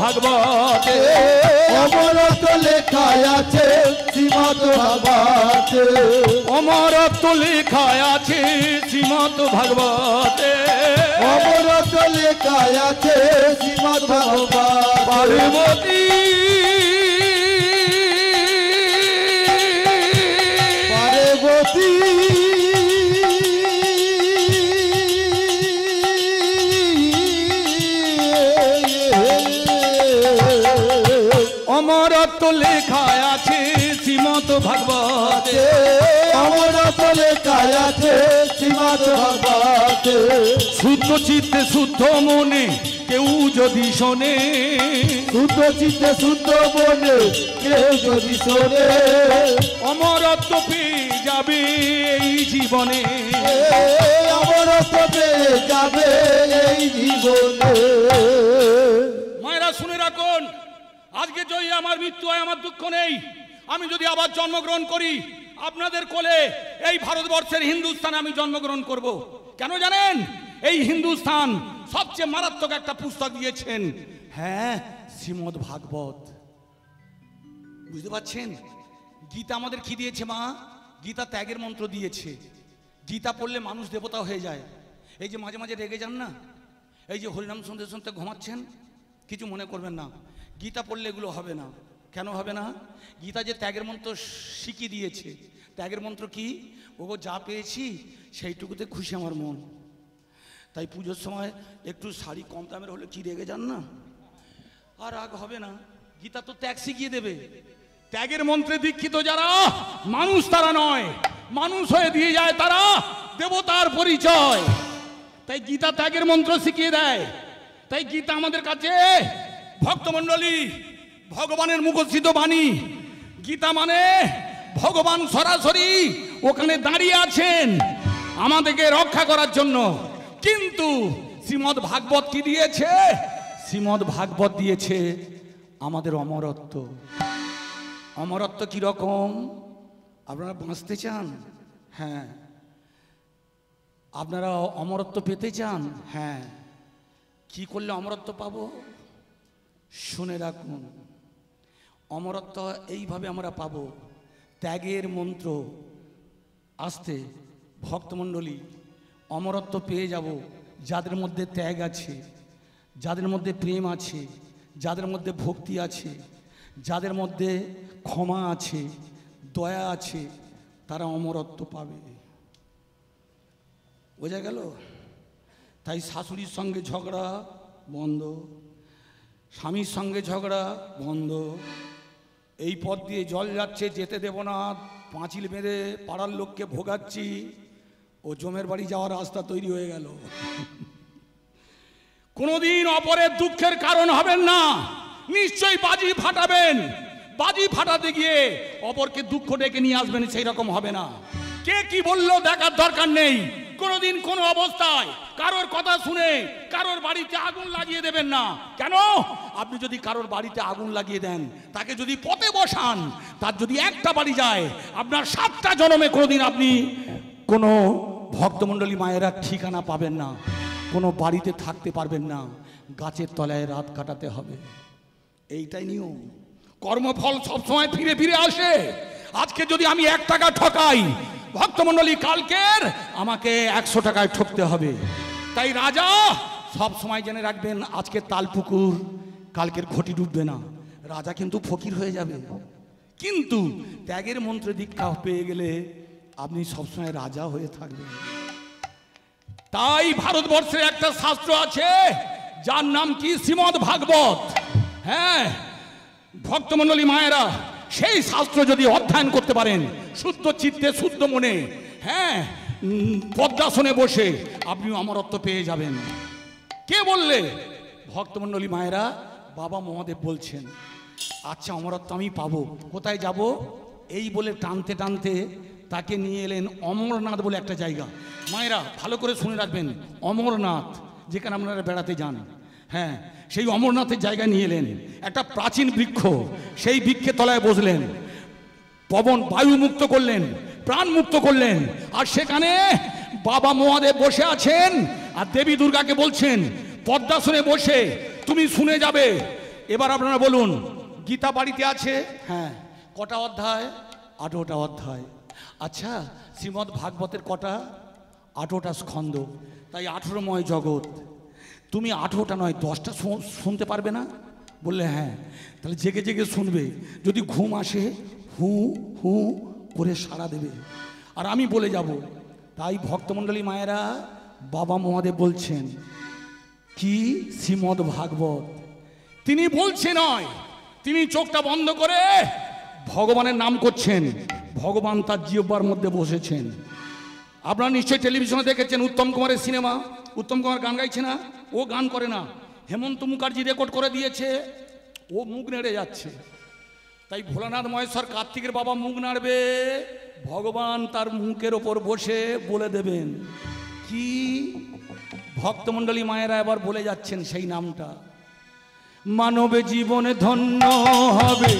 ভাগবতে অমরত্ব লেখা আছে শ্রীমদ ভাগবতে অমরত্ব লেখা আছে শ্রীমদ ভাগবতে অমরত্ব লেখা আছে শ্রীমদ ভাগবতে পার্বতী পার্বতী অমরত্ব লেখা আছে শ্রীমদ ভাগবতে অমরত্ব লেখা আছে শ্রীমদ ভাগবতে শুদ্ধ চিত্তে শুদ্ধ মনে কেউ যদি শোনে শুদ্ধ চিত্তে শুদ্ধ মনে কেউ যদি শোনে অমরত্ব পেয়ে যাবে এই জীবনে অমরত্ব পেয়ে যাবে এই জীবনে। মায়েরা শুনে রাখুন, আজকে যদি আমার মৃত্যু হয় আমার দুঃখ নেই। আমি যদি আবার জন্মগ্রহণ করি আপনাদের কোলে এই ভারতবর্ষের হিন্দুস্থানে আমি জন্মগ্রহণ করব। কেন জানেন? এই হিন্দুস্থান সবচেয়ে মারাত্মক একটা পুস্তক দিয়েছেন, হ্যাঁ, শ্রীমদ ভাগবত। বুঝতে পারছেন? গীতা আমাদের কি দিয়েছে মা? গীতা ত্যাগের মন্ত্র দিয়েছে। গীতা পড়লে মানুষ দেবতা হয়ে যায়। এই যে মাঝে মাঝে রেগে যান না, এই যে হরিনাম শুনতে শুনতে ঘুমাচ্ছেন, কিছু মনে করবেন না, গীতা পড়লে এগুলো হবে না। কেন হবে না? গীতা যে ত্যাগের মন্ত্র শিখিয়ে দিয়েছে। ত্যাগের মন্ত্র কি? ওগো যা পেয়েছি সেইটুকুতে খুশি আমার মন। তাই পুজোর সময় একটু শাড়ি কম দামের হলে কি রেগে যান না? আর রাগ হবে না। গীতা তো ত্যাগ শিখিয়ে দেবে। ত্যাগের মন্ত্রে দীক্ষিত যারা মানুষ তারা নয়, মানুষ হয়ে দিয়ে যায় তারা দেবতার পরিচয়। তাই গীতা ত্যাগের মন্ত্র শিখিয়ে দেয়। তাই গীতা আমাদের কাছে ভক্তমণ্ডলী ভগবানের মুখস্থিত বাণী। গীতা মানে ভগবান সরাসরি ওখানে দাঁড়িয়ে আছেন আমাদেরকে রক্ষা করার জন্য। কিন্তু শ্রীমদ ভাগবত কি দিয়েছে? শ্রীমদ ভাগবত দিয়েছে আমাদের অমরত্ব। অমরত্ব কি রকম? আপনারা বাঁচতে চান? হ্যাঁ। আপনারা অমরত্ব পেতে চান? হ্যাঁ। কি করলে অমরত্ব পাবো? শুনে রাখুন, অমরত্ব এইভাবে আমরা পাবো। ত্যাগের মন্ত্র আসতে ভক্তমণ্ডলী অমরত্ব পেয়ে যাব যাদের মধ্যে ত্যাগ আছে, যাদের মধ্যে প্রেম আছে, যাদের মধ্যে ভক্তি আছে, যাদের মধ্যে ক্ষমা আছে, দয়া আছে, তারা অমরত্ব পাবে। বোঝা গেল? তাই শাশুড়ির সঙ্গে ঝগড়া বন্ধ, স্বামীর সঙ্গে ঝগড়া বন্ধ। এই পথ দিয়ে জল যাচ্ছে, যেতে দেব না, পাঁচিল বেঁধে পাড়ার লোককে ভোগাচ্ছি, ও জমের বাড়ি যাওয়ার রাস্তা তৈরি হয়ে গেল। কোনোদিন অপরের দুঃখের কারণ হবেন না, নিশ্চয়ই বাজি ফাটাবেন। বাজি ফাটাতে গিয়ে অপরকে দুঃখ ডেকে নিয়ে আসবেন, সেই রকম হবে না। কে কি বললো দেখার দরকার নেই। কোনোদিন কোনো অবস্থায় কারোর কথা শুনে কারোর বাড়িতে আগুন লাগিয়ে দেবেন না। কেন? আপনি যদি কারোর বাড়িতে আগুন লাগিয়ে দেন, তাকে যদি পথে বসান, তার যদি একটা বাড়ি যায়, আপনার 7টা জন্মে কোনোদিন আপনি কোনো ভক্তমণ্ডলী মায়েরা ঠিকানা পাবেন না, কোনো বাড়িতে থাকতে পারবেন না, গাছের তলায় রাত কাটাতে হবে। এইটাই নিয়ম। কর্মফল সবসময় ফিরে ফিরে আসে। আজকে যদি আমি 1 টাকা ঠকাই, ভক্তমণ্ডলী কালকের আমাকে 100 টাকায় ঠকতে হবে। তাই রাজা সব সময় জেনে রাখবেন, আজকে তালপুকুর কালকের ঘটি ডুববে না। রাজা কিন্তু ফকির হয়ে যাবে। কিন্তু ত্যাগের মন্ত্রে দীক্ষা পেয়ে গেলে আপনি সবসময় রাজা হয়ে থাকবেন। তাই ভারতবর্ষে একটা শাস্ত্র আছে যার নাম কি? শ্রীমদ ভাগবত। হ্যাঁ ভক্তমণ্ডলী মায়েরা, সেই শাস্ত্র যদি অধ্যয়ন করতে পারেন শুদ্ধ চিত্তে শুদ্ধ মনে, হ্যাঁ, পদ্মাসনে বসে আপনি অমরত্ব পেয়ে যাবেন। কে বললে? ভক্তমণ্ডলী মায়েরা, বাবা মহাদেব বলছেন। আচ্ছা, অমরত্ব আমি পাবো, কোথায় যাব? এই বলে টানতে টানতে তাকে নিয়ে এলেন অমরনাথ বলে একটা জায়গা। মায়েরা ভালো করে শুনে রাখবেন, অমরনাথ যেখানে আপনারা বেড়াতে যান, হ্যাঁ, সেই অমরনাথের জায়গায় নিয়ে এলেন। একটা প্রাচীন বৃক্ষ, সেই বৃক্ষের তলায় বসলেন, পবন বায়ু মুক্ত করলেন, প্রাণ মুক্ত করলেন। আর সেখানে বাবা মহাদেব বসে আছেন আর দেবী দুর্গাকে বলছেন, পদ্মাসনে বসে তুমি শুনে যাবে এবার আপনারা বলুন, গীতা বাড়িতে আছে? হ্যাঁ। কটা অধ্যায়? 18টা অধ্যায়। আচ্ছা, শ্রীমদ্ ভাগবতের কটা? 18টা স্কন্ধ। তাই 18ময় জগৎ। তুমি 18টা নয় 10টা শুনতে পারবে না? বললে হ্যাঁ। তাহলে জেগে জেগে শুনবে, যদি ঘুম আসে হু হু করে সাড়া দেবে, আর আমি বলে যাব। তাই ভক্তমণ্ডলী মায়েরা, বাবা মহাদেব বলছেন কি শ্রীমদ্ ভাগবত তিনি বলছে নয়, তিনি চোখটা বন্ধ করে ভগবানের নাম করছেন, ভগবান তার জিহ্বার মধ্যে বসেছেন। আপনারা নিশ্চয়ই টেলিভিশনে দেখেছেন উত্তম কুমারের সিনেমা। উত্তম কুমার গান গাইছে না? ও গান করে না, হেমন্ত মুখার্জি রেকর্ড করে দিয়েছে, ও মুখ নেড়ে যাচ্ছে। তাই ভোলানাথ মহেশ্বর কার্তিকের বাবা মুখ নাড়বে, ভগবান তার মুখের ওপর বসে বলে দেবেন কি? ভক্তমণ্ডলী মায়েরা এবার বলে যাচ্ছেন সেই নামটা। মানবে জীবনে ধন্য হবে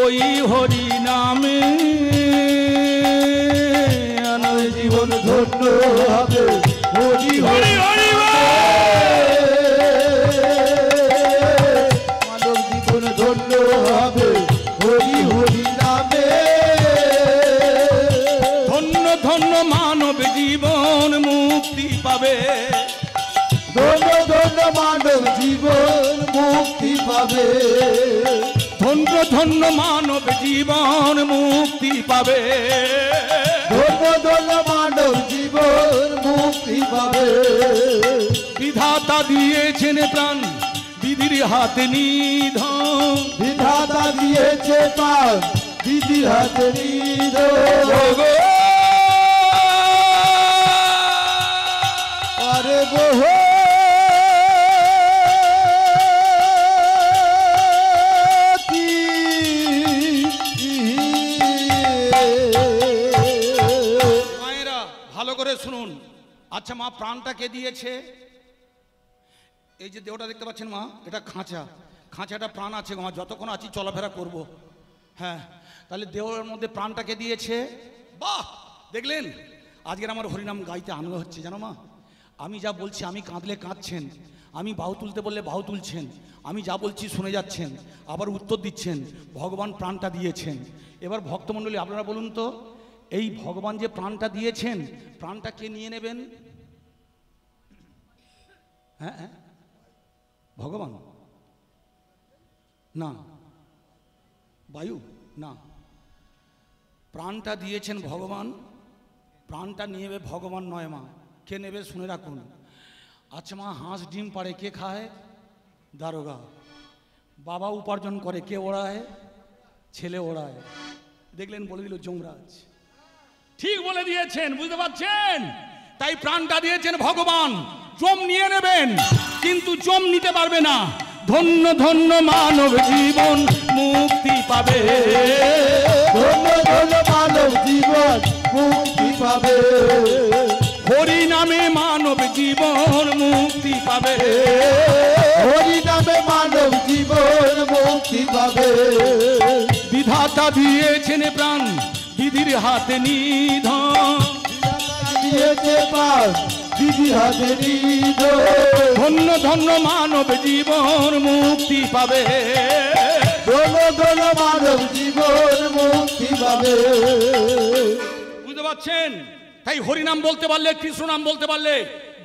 ওই হরি নামে, মানবে জীবন ধন্য হবে হরি হরি হরি, মানব জীবন ধন্য হবে হরি হরি নামে। ধন্য ধন্য মানব জীবন মুক্তি পাবে, ধন্য ধন্য মানব জীবন মুক্তি পাবে, ধন্য ধন্য মানব জীবন মুক্তি পাবে, ধন্য ধন্য মানব জীবন মুক্তি পাবে। বিধাতা দিয়েছেন প্রাণ বিধির হাতে নিধন, বিধাতা দিয়েছে প্রাণ বিধির হাতে নিধন। আরে বহু মায়েরা ভালো করে শুনুন। আচ্ছা মা, প্রাণটা কে দিয়েছে? এই যে দেহটা দেখতে পাচ্ছেন মা, এটা খাঁচা, খাঁচাটা প্রাণ আছে মা, যতক্ষণ আছি চলাফেরা করব। হ্যাঁ, তাহলে দেহের মধ্যে প্রাণটা কে দিয়েছে? বাহ, দেখলেন আজকের আমার হরিনাম গাইতে আনন্দ হচ্ছে জানো মা। আমি যা বলছি, আমি কাঁদলে কাঁদছেন, আমি বাহু তুলতে বললে বাহু তুলছেন, আমি যা বলছি শুনে যাচ্ছেন, আবার উত্তর দিচ্ছেন। ভগবান প্রাণটা দিয়েছেন। এবার ভক্তমণ্ডলী আপনারা বলুন তো, এই ভগবান যে প্রাণটা দিয়েছেন, প্রাণটা কে নিয়ে নেবেন? হ্যাঁ হ্যাঁ, ভগবান না, বায়ু না, প্রাণটা দিয়েছেন ভগবান, প্রাণটা নিয়ে নেবে ভগবান নয় মা। কে নেবে শুনে রাখুন। আচ্ছা মা, হাঁস ডিম পাড়ে কে খায়? দারোগা। বাবা উপার্জন করে, কে ওড়ায়? ছেলে ওড়ায়। দেখলেন, বলে দিল যমরাজ। ঠিক বলে দিয়েছেন, বুঝতে পারছেন? তাই প্রাণটা দিয়েছেন ভগবান। জম নিয়ে নেবেন, কিন্তু জম নিতে পারবে না। ধন্য ধন্য মানব জীবন মুক্তি পাবে, ধন্য ধন্য মানব জীবন মুক্তি পাবে, হরি নামে মানব জীবন মুক্তি পাবে, হরি নামে মানব জীবন মুক্তি পাবে। বিধাতা দিয়েছেন প্রাণ বিধির হাতে নিধন, দিয়েছে প্রাণ বিধির হাতে নিধন। ধন্য ধন্য মানব জীবন মুক্তি পাবে, ধন্য ধন্য মানব জীবন মুক্তি পাবে। বুঝতে পারছেন? তাই হরিনাম বলতে পারলে, কৃষ্ণ নাম বলতে পারলে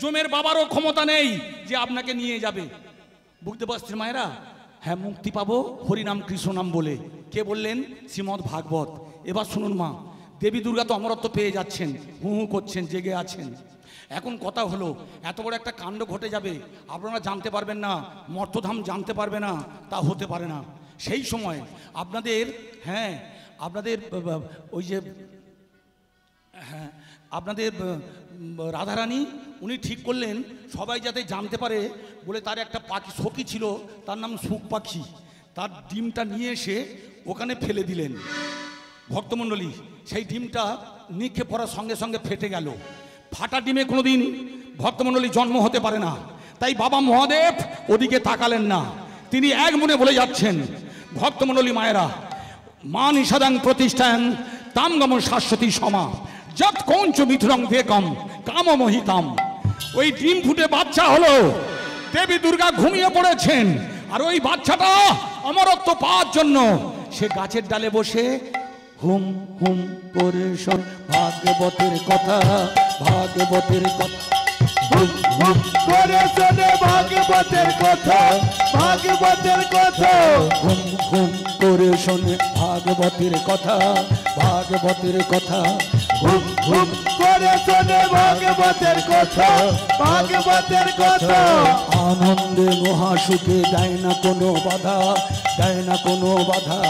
জমের বাবারও ক্ষমতা নেই যে আপনাকে নিয়ে যাবে। বুঝতে পারছেন মায়েরা? হ্যাঁ, মুক্তি পাবো হরিনাম কৃষ্ণ নাম বলে। কে বললেন? শ্রীমদ্ ভাগবত। এবার শুনুন মা, দেবী দুর্গা তো অমরত্ব পেয়ে যাচ্ছেন, হু হু করছেন, জেগে আছেন। এখন কথা হলো, এত বড় একটা কাণ্ড ঘটে যাবে, আপনারা জানতে পারবেন না, মর্তধাম জানতে পারবে না, তা হতে পারে না। সেই সময় আপনাদের, হ্যাঁ আপনাদের ওই যে, হ্যাঁ আপনাদের রাধারানী উনি ঠিক করলেন সবাই যাতে জানতে পারে বলে, তার একটা পাখি সখী ছিল, তার নাম সুখ পাখি, তার ডিমটা নিয়ে এসে ওখানে ফেলে দিলেন। ভক্তমণ্ডলী, সেই ডিমটা নিক্ষেপ পড়ার সঙ্গে সঙ্গে ফেটে গেল। ফাটা ডিমে কোনোদিন ভক্তমণ্ডলী জন্ম হতে পারে না। তাই বাবা মহাদেব ওদিকে তাকালেন না, তিনি এক মনে বলে যাচ্ছেন, ভক্তমণ্ডলী মায়েরা, মা নিষাদাং প্রতিষ্ঠান তামগম শাশ্বতী সমা যত কঞ্চ মিথুরং বেকম কাম মোহিতাম। ওই ডিম ফুটে বাচ্চা হলো, দেবী দুর্গা ঘুমিয়ে পড়েছেন, আর ওই বাচ্চাটা অমরত্ব পাওয়ার জন্য সে গাছের ডালে বসে হুম হুম করে শোন ভাগবতের কথা, ভাগবতের কথা, হুম হুম করে শোনে ভাগবতের কথা, ভাগবতের কথা, হুম হুম করে শোনে ভাগবতের কথা, ভাগবতের কথা, হুম হুম করে শোনে ভাগবতের কথা, ভাগবতের কথা। আনন্দে মহাসুখে দেয় না কোনো বাধা, দেয় না কোনো বাধা,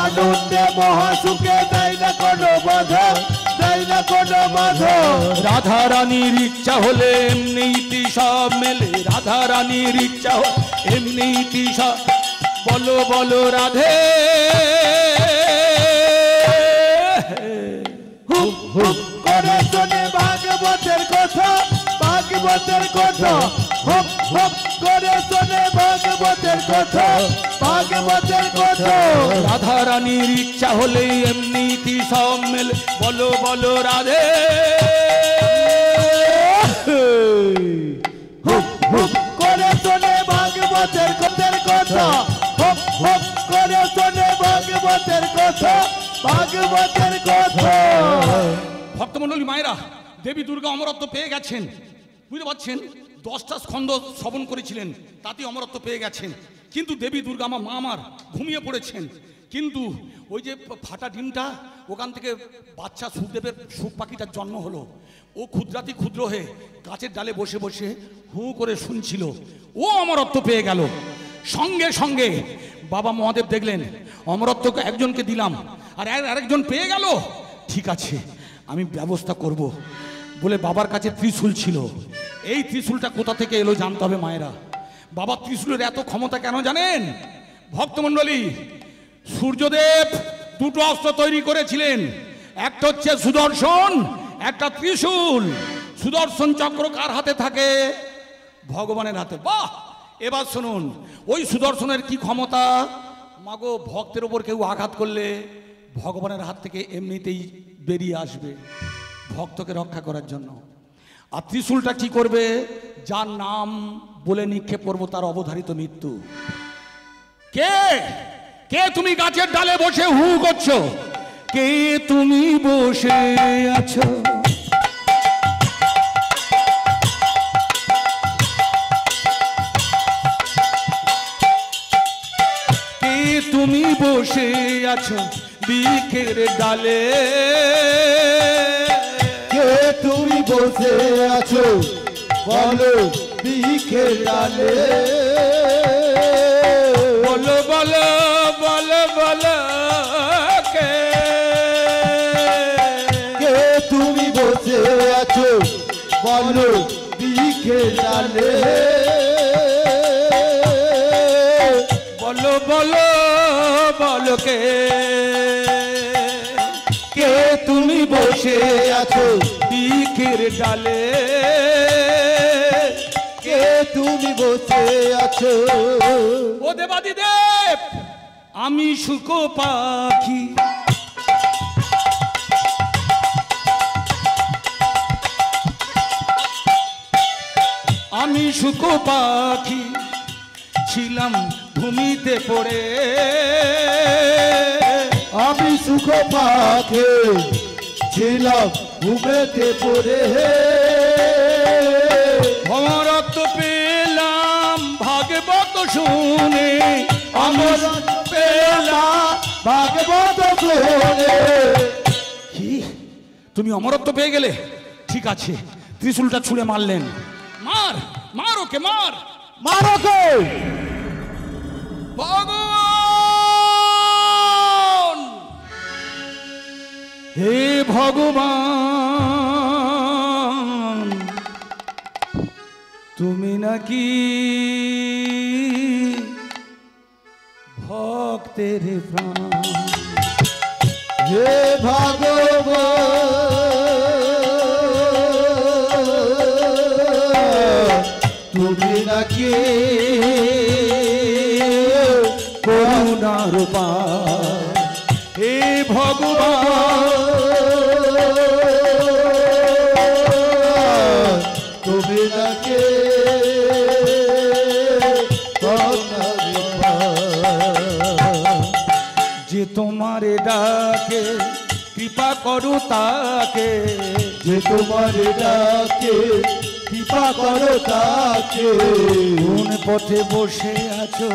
আনন্দে মহাসুখে দেয় না কোনো বাধা, দেয় না কোনো বাধা। রাধা রানীর ইচ্ছা হলে এমনিই সব মেলে, রাধা রানীর ইচ্ছা এমনিই সব, বলো বলো রাধে। হুম হুম করে শোনে ভাগবতের কথা, ভাগবতের কথা, হুম হুম করে শোনে ভাগবতের কথা, ভাগবতের কথা। রাধা রানীর ইচ্ছা হলে এমনিই সব মেলে, বলো বলো রাধে। হুম হুম করে শোনে ভাগবতের কথার কথা, হুম হুম করে শোনে ভাগবতের কথা, ভাগবতের কথা। ভক্তমণ্ডলী মায়েরা, দেবী দুর্গা অমরত্ব পেয়ে গেছেন, বুঝতে পারছেন? 10টা স্কন্ধ শ্রবণ করেছিলেন, তাতে অমরত্ব পেয়ে গেছেন। কিন্তু দেবী দুর্গা আমার মা আমার ঘুমিয়ে পড়েছেন। কিন্তু ওই যে ফাটা ডিমটা, ওখান থেকে বাচ্চা সুখদেবের সুখ পাখিটার জন্ম হলো। ও ক্ষুদ্রাতি ক্ষুদ্র হয়ে গাছের ডালে বসে বসে হু করে শুনছিল, ও অমরত্ব পেয়ে গেল। সঙ্গে সঙ্গে বাবা মহাদেব দেখলেন অমরত্ব একজনকে দিলাম আর আরেকজন পেয়ে গেল, ঠিক আছে আমি ব্যবস্থা করব বলে বাবার কাছে ত্রিশূল ছিল। এই ত্রিশূলটা কোথা থেকে এলো জানতে হবে মায়েরা। বাবা ত্রিশূলের এত ক্ষমতা কেন জানেন ভক্তমণ্ডলী? সূর্যদেব দুটো অস্ত্র তৈরি করেছিলেন, একটা হচ্ছে সুদর্শন, একটা ত্রিশূল। সুদর্শন চক্র কার হাতে থাকে? ভগবানের হাতে। বাহ! এবার শুনুন, ওই সুদর্শনের কি ক্ষমতা? মাগো, ভক্তের ওপর কেউ আঘাত করলে ভগবানের হাত থেকে এমনিতেই বেরিয়ে আসবে ভক্তকে রক্ষা করার জন্য। আর ত্রিশূলটা কি করবে? যার নাম বলে নিক্ষেপ করবো তার অবধারিত মৃত্যু। কে কে তুমি গাছের ডালে বসে হু করছো? কে তুমি বসে আছো? কে তুমি বসে আছো বৃক্ষের ডালে? কে তুমি বসে আছো বলো বৃক্ষের ডালে? বলো বলো বলো বলো কে? কে তুমি বসে আছো বলো বৃক্ষের ডালে? বলো বলো বলো কে? কে তুমি বসে আছো বৃক্ষের ডালে? কে তুমি বসে আছো? ও দেবাদিদেব, আমি শুকো পাখি, আমি শুকো পাখি ছিলাম ভূমিতে পড়ে। আমি সুখ পাখি ছিলাম ঘুমেতে পড়ে। অমরত্ব পেলাম ভাগবত শুনে, অমরত্ব পেলাম ভাগবত শুনে। কি তুমি অমরত্ব পেয়ে গেলে? ঠিক আছে, ত্রিশূলটা ছুঁড়ে মারলেন। মার মার ওকে মার, মারো কে? ভগবান! হে ভগবান, তুমি নাকি ভক্তের প্রাণ? হে ভগবান, তুমি নাকি করুণার পার? হে ভগবান, তুমি নাকি করুণার তোমারে ডাকে কৃপা করো তাকে, যে তোমারে ডাকে কৃপা করো তাকে। কোন পথে বসে আছো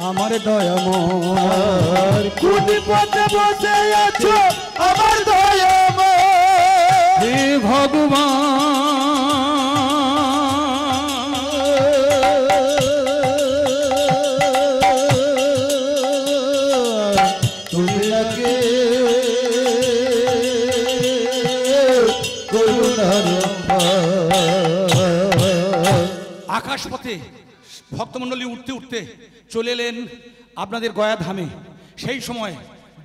আমার দয়াময়, কোন পথে বসে আছো আমার দয়াময়। হে ভগবান তুমি আগে করুণার আকাশ পথে ভক্তমণ্ডলী উঠতে উঠতে চলে এলেন আপনাদের গয়া ধামে। সেই সময়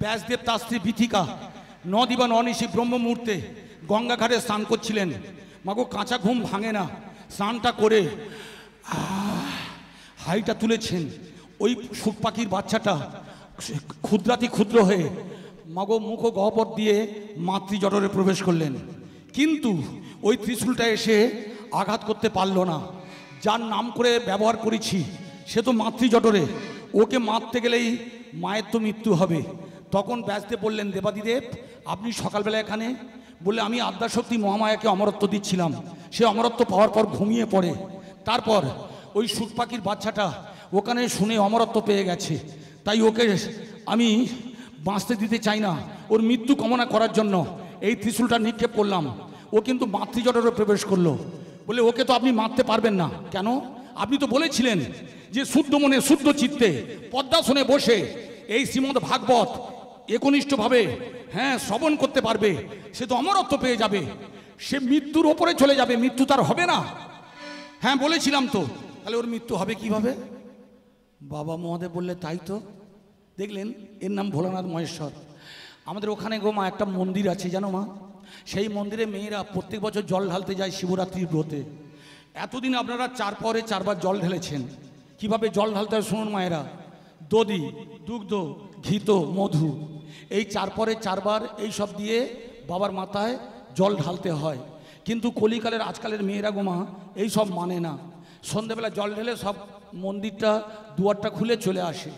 ব্যাসদেব তার স্ত্রী বিথিকা নদী বা ননিশি ব্রহ্ম মুহূর্তে গঙ্গা ঘাটে স্নান করছিলেন। মাগো কাঁচা ঘুম ভাঙে না, স্নানটা করে হাইটা তুলেছেন। ওই সুখ পাখির বাচ্চাটা ক্ষুদ্রাতি ক্ষুদ্র হয়ে মাগো মুখ গহ্বর দিয়ে মাতৃজঠরে প্রবেশ করলেন। কিন্তু ওই ত্রিশূলটা এসে আঘাত করতে পারল না। যার নাম করে ব্যবহার করেছি সে তো মাতৃজঠরে, ওকে মারতে গেলেই মায়ের তো মৃত্যু হবে। তখন ব্যাসদেব বললেন, দেবাদিদেব আপনি সকালবেলা এখানে? বলে আমি আদ্যাশক্তি মহামায়াকে অমরত্ব দিচ্ছিলাম। সে অমরত্ব পাওয়ার পর ঘুমিয়ে পড়ে। তারপর ওই সুখ পাখির বাচ্চাটা ওখানে শুনে অমরত্ব পেয়ে গেছে, তাই ওকে আমি বাঁচতে দিতে চাই না। ওর মৃত্যু কামনা করার জন্য এই ত্রিশূলটা নিক্ষেপ করলাম। ও কিন্তু মাতৃজঠরে প্রবেশ করলো। বলে ওকে তো আপনি মারতে পারবেন না। কেন? আপনি তো বলেছিলেন যে শুদ্ধ মনে শুদ্ধ চিত্তে পদ্মাসনে বসে এই শ্রীমদ্ ভাগবত একনিষ্ঠভাবে শ্রবণ করতে পারবে, সে তো অমরত্ব পেয়ে যাবে, সে মৃত্যুর ওপরে চলে যাবে, মৃত্যু তার হবে না। হ্যাঁ বলেছিলাম তো। তাহলে ওর মৃত্যু হবে কিভাবে? বাবা মহাদেব বললে তাই তো। দেখলেন, এর নাম ভোলানাথ মহেশ্বর। আমাদের ওখানে গো মা একটা মন্দির আছে জানো মা, সেই মন্দিরে মেয়েরা প্রত্যেক বছর জল ঢালতে যায় শিবরাত্রির ব্রতে। এতদিন আপনারা 4 পরে 4 বার জল ঢেলেছেন। কিভাবে জল ঢালতে হয় শুনুন মায়েরা। দধি, দুগ্ধ, ঘিত, মধু, এই 4 পরে 4 বার এই সব দিয়ে বাবার মাথায় জল ঢালতে হয়। কিন্তু কলিকালের আজকালের মেয়েরা গোমা এই সব মানে না। সন্ধ্যেবেলা জল ঢেলে সব মন্দিরটা দুয়ারটা খুলে চলে আসে।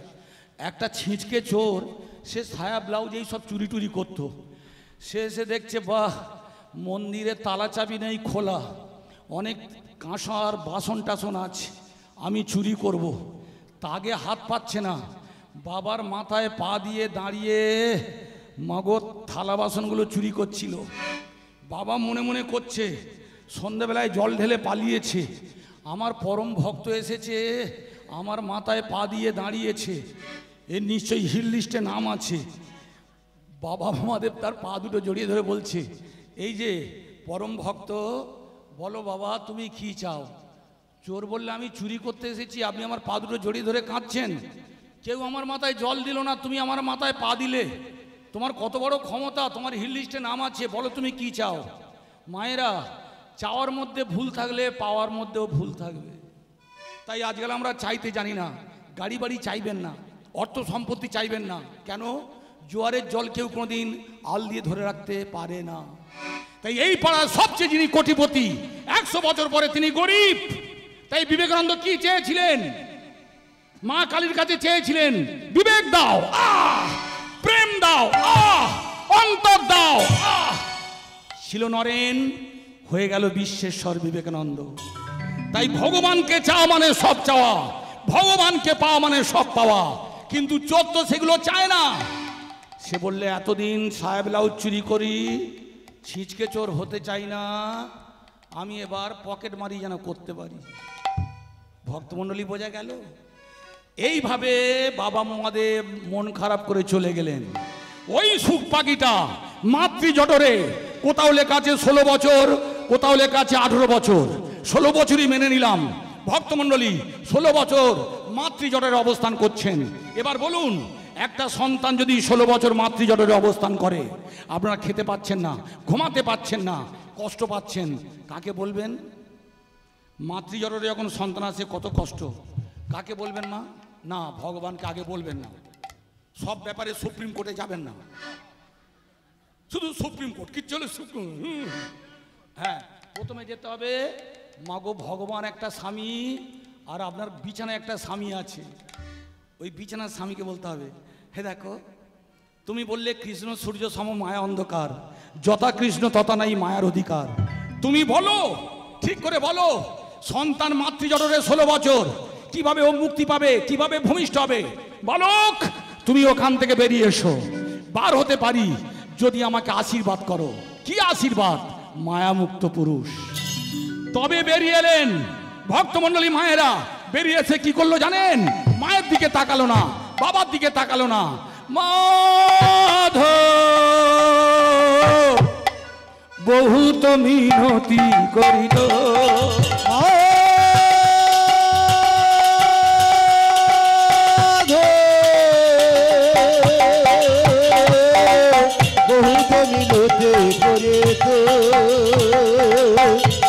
একটা ছিঁচকে চোর, সে সায়া ব্লাউজ এই সব চুরি টুরি করতো। সে এসে দেখছে বাহ, মন্দিরে তালা চাবি নেই, খোলা, অনেক কাঁসার বাসন টাসন আছে, আমি চুরি করব। তাগে হাত পাচ্ছে না, বাবার মাথায় পা দিয়ে দাঁড়িয়ে মাগো থালা বাসনগুলো চুরি করছিল। বাবা মনে মনে করছে সন্ধ্যেবেলায় জল ঢেলে পালিয়েছে, আমার পরম ভক্ত এসেছে, আমার মাথায় পা দিয়ে দাঁড়িয়েছে, এর নিশ্চয়ই হিল লিস্টে নাম আছে। বাবা মহাদেব তার পা দুটো জড়িয়ে ধরে বলছে, এই যে পরম ভক্ত, বলো বাবা তুমি কি চাও? চোর বললে আমি চুরি করতে এসেছি, আপনি আমার পা দুটো জড়িয়ে ধরে কাঁদছেন। কেউ আমার মাথায় জল দিল না, তুমি আমার মাথায় পা দিলে, তোমার কত বড় ক্ষমতা, তোমার হিল লিস্টে নাম আছে, বলো তুমি কি চাও? মায়েরা, চাওয়ার মধ্যে ভুল থাকলে পাওয়ার মধ্যেও ভুল থাকবে। তাই আজকাল আমরা চাইতে জানি না। গাড়ি বাড়ি চাইবেন না, অর্থ সম্পত্তি চাইবেন না। কেন? জোয়ারের জল কেউ কোনোদিন আল দিয়ে ধরে রাখতে পারে না। তাই এই পাড়ার সবচেয়ে যিনি কোটিপতি, 100 বছর পরে তিনি গরিব। তাই বিবেকানন্দ কি চেয়েছিলেন? মা কালীর কাছে চেয়েছিলেন, বিবেক দাও, প্রেম দাও, অন্তর দাও। ছিল নরেন, হয়ে গেল বিশ্বেশ্বর বিবেকানন্দ। তাই ভগবানকে চাওয়া মানে সব চাওয়া, ভগবানকে পাওয়া মানে সব পাওয়া। কিন্তু চোর তো সেগুলো চায় না। সে বললে এতদিন সাহেব ব্লাউজ চুরি করি, ছিচকে চোর হতে চাই না, আমি এবার পকেট মারি যেন করতে পারি। ভক্তমণ্ডলী বোঝা গেল। এইভাবে বাবা মহাদেব মন খারাপ করে চলে গেলেন। ওই সুখ পাখিটা মাতৃজঠরে, কোথাও লেখা আছে 16 বছর, কোথাও লেখা আছে 18 বছর। 16 বছরই মেনে নিলাম। ভক্তমণ্ডলী 16 বছর মাতৃজঠরে অবস্থান করছেন। এবার বলুন, একটা সন্তান যদি 16 বছর মাতৃজঠরে অবস্থান করে, আপনারা খেতে পাচ্ছেন না, ঘুমাতে পাচ্ছেন না, কষ্ট পাচ্ছেন, কাকে বলবেন? মাতৃজঠরে যখন সন্তান আসে কত কষ্ট, কাকে বলবেন? মা না, ভগবানকে আগে বলবেন না। সব ব্যাপারে সুপ্রিম কোর্টে যাবেন না, শুধু সুপ্রিম কোর্ট কি চলে সুপ্রিম। হ্যাঁ, প্রথমে যেতে হবে মাগো ভগবান একটা স্বামী, আর আপনার বিছানায় একটা স্বামী আছে। ওই বিছানার স্বামীকে বলতে হবে, হে দেখো তুমি বললে কৃষ্ণ সূর্য সম মায়া অন্ধকার, যথা কৃষ্ণ তথা নাই মায়ার অধিকার। তুমি বলো, ঠিক করে বলো, সন্তান মাতৃজঠরে 16 বছর, কিভাবে ও মুক্তি পাবে, কিভাবে ভূমিষ্ঠ হবে? বালক, তুমি ওখান থেকে বেরিয়ে এসো। বার হতে পারি যদি আমাকে আশীর্বাদ করো। কি আশীর্বাদ? মায়ামুক্ত পুরুষ। তবে বেরিয়ে এলেন ভক্তমণ্ডলী মায়েরা। বেরিয়ে এসে কি করলো জানেন? মায়ের দিকে তাকালো না, বাবার দিকে তাকালো না। মাধব বহুত মিনতি করিল, বহুত মিনতি করিত,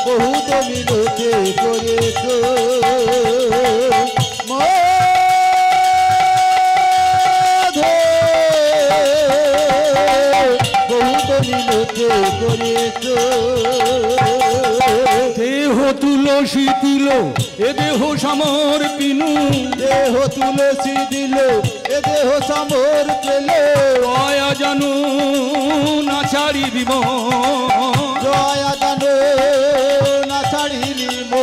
বহুত মিনতি করিত, দেহ তুলসী দিল এ দেহ সমর পিনু, দেহ তুলসী দিল এ দেহ সমর পেল, দয়া জানু না ছাড়ি দিব, দয়া জানো না ছাড়িলি মো।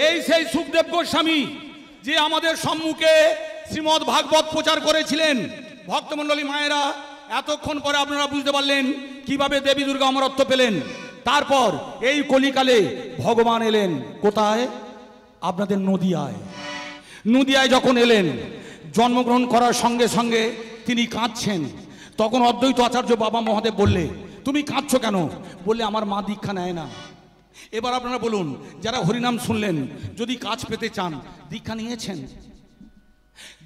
এই সেই সুখদেব গোস্বামী যে আমাদের সম্মুখে শ্রীমদ্ ভাগবত প্রচার করেছিলেন। ভক্তমণ্ডলী মায়েরা, এতক্ষণ পরে আপনারা বুঝতে পারলেন কিভাবে দেবী দুর্গা অমরত্ব পেলেন। তারপর এই কলিকালে ভগবান এলেন কোথায়? আপনাদের নদিয়ায়। নদিয়ায় যখন এলেন, জন্মগ্রহণ করার সঙ্গে সঙ্গে তিনি কাঁদছেন। তখন অদ্বৈত আচার্য বাবা মহাদেব বললে, তুমি কাঁদছো কেন? বললে, আমার মা দীক্ষা নেয় না। এবার আপনারা বলুন, যারা হরিনাম শুনলেন, যদি কাজ পেতে চান, দীক্ষা নিয়েছেন?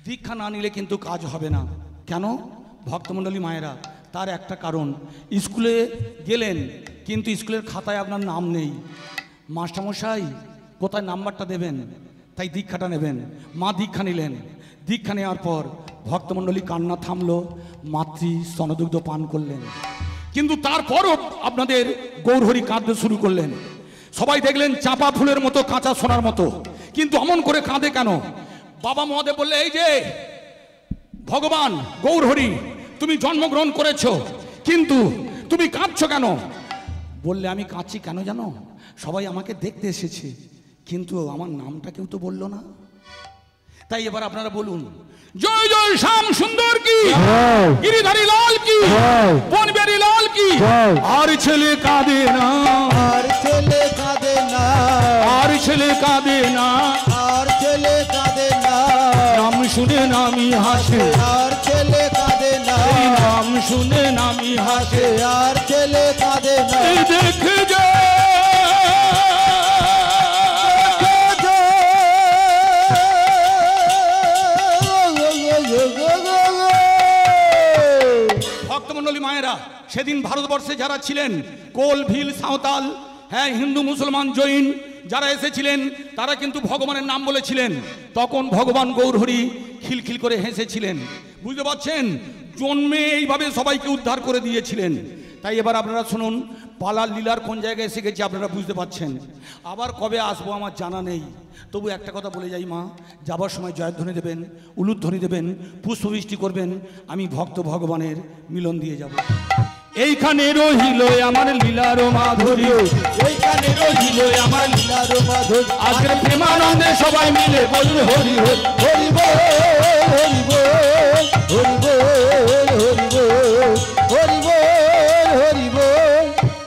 দীক্ষা না নিলে কিন্তু কাজ হবে না। কেন? ভক্তমণ্ডলী মায়েরা, তার একটা কারণ, স্কুলে গেলেন কিন্তু স্কুলের খাতায় আপনার নাম নেই। মাস্টারমশাই কোথায় নাম্বারটা দেবেন? তাই দীক্ষাটা নেবেন। মা দীক্ষা নিলেন। দীক্ষা নেওয়ার পর ভক্তমণ্ডলী কান্না থামলো, মাতৃ স্তনদুগ্ধ পান করলেন। কিন্তু তারপরও আপনাদের গৌরহরি কাঁদতে শুরু করলেন। সবাই দেখলেন চাপা ফুলের মতো, কাঁচা সোনার মতো, কিন্তু অমন করে কাঁদে কেন? বাবা মহাদেব বললে, এই যে ভগবান গৌরহরি, তুমি জন্মগ্রহণ করেছো, কিন্তু তুমি কাঁদছো কেন? বললে, আমি কাঁদছি কেন জানো? সবাই আমাকে দেখতে এসেছে, কিন্তু আমার নামটা কেউ তো বললো না। তাই এবার আপনারা বলুন, জয় জয় শ্যাম সুন্দর কি, গিরিধারী লাল কি, বনবিহারী লাল কি। আর ছেলে কাঁদে না, আর ছেলে কাঁদে না, আর ছেলে কাঁদে না, আর ছেলে কাঁদে না, নাম শুনে নামি হাসে, আর ছেলে কাঁদে না, নাম শুনে নামি হাসে, আর ছেলে কাঁদে না। দেখে যে ভক্তমণ্ডলী মায়েরা, সেদিন ভারতবর্ষে যারা ছিলেন, কোল, ভিল, সাঁওতাল, হ্যাঁ, হিন্দু, মুসলমান, জৈন যারা এসেছিলেন, তারা কিন্তু ভগবানের নাম বলেছিলেন। তখন ভগবান গৌরহরি খিলখিল করে হেসেছিলেন। বুঝতে পারছেন? জন্মে এইভাবে সবাইকে উদ্ধার করে দিয়েছিলেন। তাই এবার আপনারা শুনুন, পালার লীলার কোন জায়গায় এসে গেছে আপনারা বুঝতে পারছেন। আবার কবে আসবো আমার জানা নেই, তবু একটা কথা বলে যাই, মা যাবার সময় জয়ধ্বনি দেবেন, উলুধ্বনি দেবেন, পুষ্পবৃষ্টি করবেন, আমি ভক্ত ভগবানের মিলন দিয়ে যাব। এইখানে রহিল আমার লীলার মাধুরী, এইখানে রহিল আমার লীলার মাধুরী, আজকের প্রেমানন্দে সবাই মিলে বলবে হরি হরি, হরি বল, হরি বল।